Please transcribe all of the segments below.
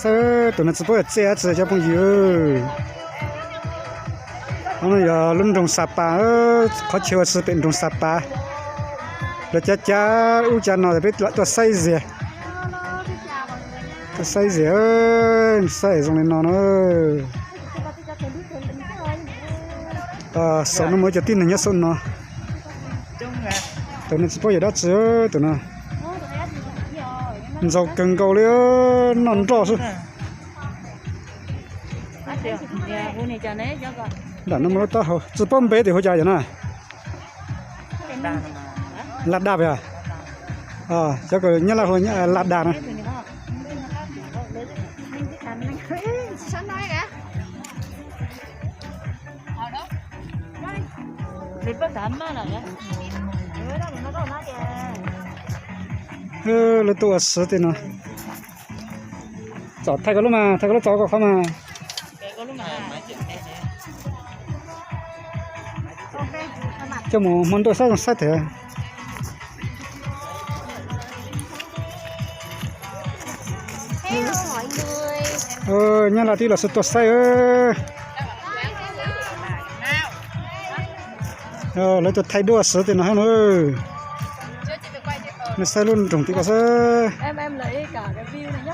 sơ tụi nó chỉ có che chỉ cho phong dữ nó giờ luôn trong sapa khó chịu sựเป็นtrong sapa rồi cha u cha nó biết lạiตัวsay gìตัวsay gì say trong này nó sợ nó mới cho tin là nhớ xuân nó tụi nó chỉ có gì đó chứ tụi nó dầu cần cầu nữa nó rõ chứ đã nó mới to hồ chỉ bơm bé thì hỗ trợ vậy nè lạt đạp à cho cái nhớ là hồi nhớ lạt đạp này lấy tua sứ thì nó chọn thay cái lúc chọn có không mà cho một món đồ sao sát thế nhớ là tí là sự tốt say lấy tôi thay đua sứ thì nó hay nữa nó sai luôn trồng tí có sơ em lấy cả cái view này nhá.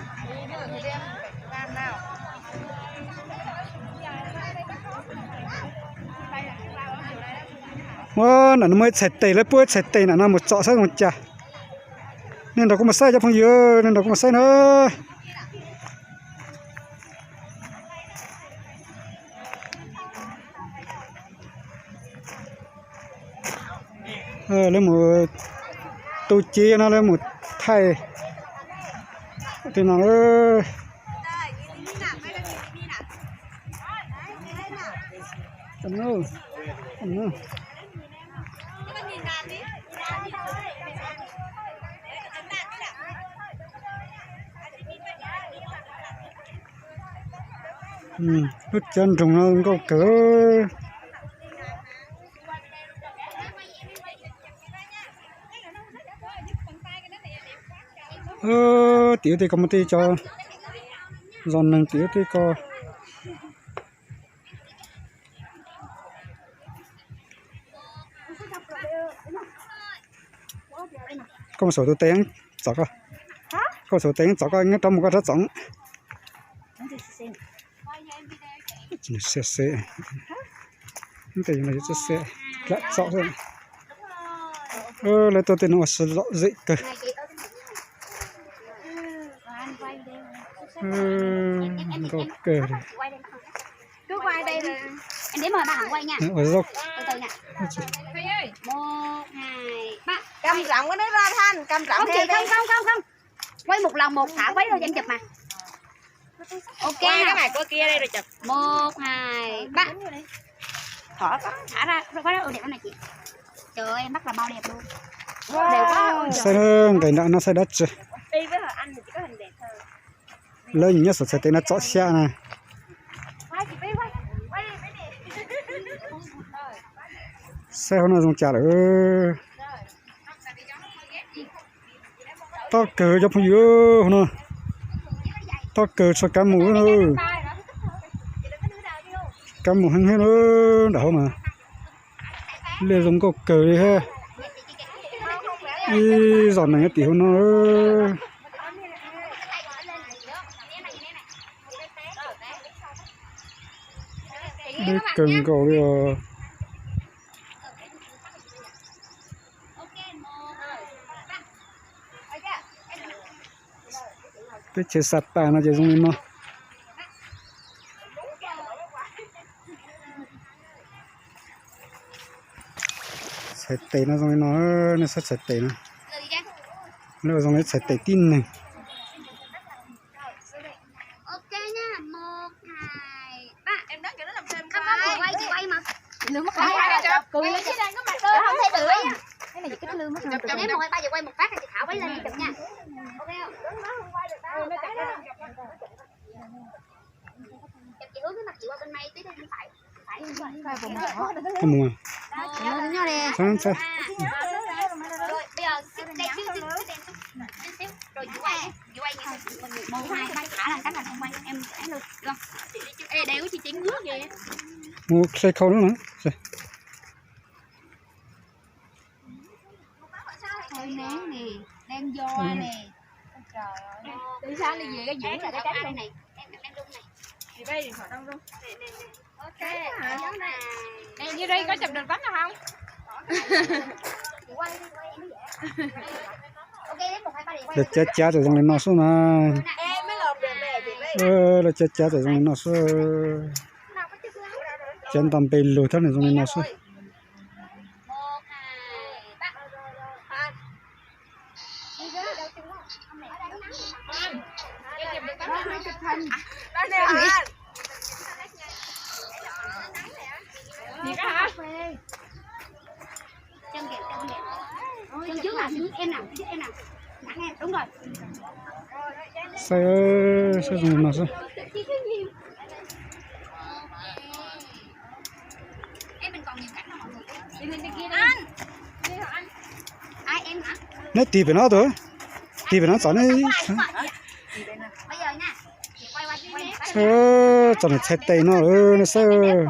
nó mới chạy tẩy lấy bữa chạy tẩy nó một trọ sai một chả nên nó cũng một sai cho phong dừa nên nó cũng một sai nữa lấy một tôi chia nó lấy một thay thì nó nước chân trùng nó có cỡ tiểu thì có một tí cho giòn mình tiểu thì có một số tôi tiếng chọc à có một số tiếng chọc à nghe trong một cái rất giống xe cái này xe lại chọc rồi lấy tôi tên nó sẽ rõ dị cơ ok cứ quay đây là em đến mời ba hẳn quay nha. Ở dốc. Từ từ nè. 1, 2, 3. Cầm rộng cái nước ra Thanh, cầm rộng không chị không. Quay một lần một thả váy rồi em chụp mà. Ok quay cái này qua kia đây rồi chụp. 1, 2, 3. Thả ra, quá đẹp lắm này chị. Trời ơi em bắt là bao đẹp luôn. Đẹp quá. Sai hơn cái nó sai đất chứ. Đi với anh thì chỉ có hình đẹp thôi. Lên nhất sẽ tên nó chọn xe này. Xe nó dùng trả nữa. To cờ cho phong dữ nó. To cờ cho cá mũ nữa. Cá mũ hăng hết nữa đảo mà. Lên dùng có cờ đi ha. Ý giọt này tiểu nó. Đi cần cầu bây giờ cái chế sạt ta nó chỉ dùng nó sạch tẩy nó dùng nó sẽ sạch tẩy nó dùng nó sạch tẩy tin này ok nha 1, 2, 3 Em nói kiểu nó làm thêm không chị quay mà lương mất cười lên chứ đang có mặt đâu không thấy được á cái này cái lương mất em 1, 2, 3 giờ quay một phát thì chị Thảo quay lên đi chụp nha ok không chụp chị hướng cái mặt chị qua bên này tí bên phải không mua lên nhau nè sáng sao rồi bây giờ đây xíu rồi chị quay một hai ba thả là các bạn không quay em thấy luôn được không? Ê đéo chị chính nước kìa. Mua xây khâu nữa nè. Thôi nén nè, đang do nè. Trời ơi. Từ sao đi về cái Cái diễn là cái cái trái này này. này, em rung này. Thì đây điện thoại đâu luôn. Ok. Đây như đây có chụp được tấm nào không? Quay đi quay em mới dễ. Ok đến 1 2 3 đi quay. Là cha rồi trong này nó số mà. Em mới lột được về chị với. Là cha rồi trong này nó số. Chân tầm bê lùi thế này trong này nó số. 1 2 3. Đi ra đâu chừng không? Hôm nay ở đây nắng. Em chụp được tấm nào không? Chụp hình. Đó nè anh. Gì đó hả? Chân kìa, chân kìa. Chân trước nào, em nào, trước em nào. Nặng em, đúng rồi. Sao trong này nó số. Em mình còn nhiều cảnh đâu mọi người. Đi lên đi kia đi. Anh. Đi hả anh? Ai em hả? Nè tì về nó thôi. Tì về nó chọn này. Bây giờ nha. Chị quay qua chị quay. Chọn này chạy tay nó nó sao.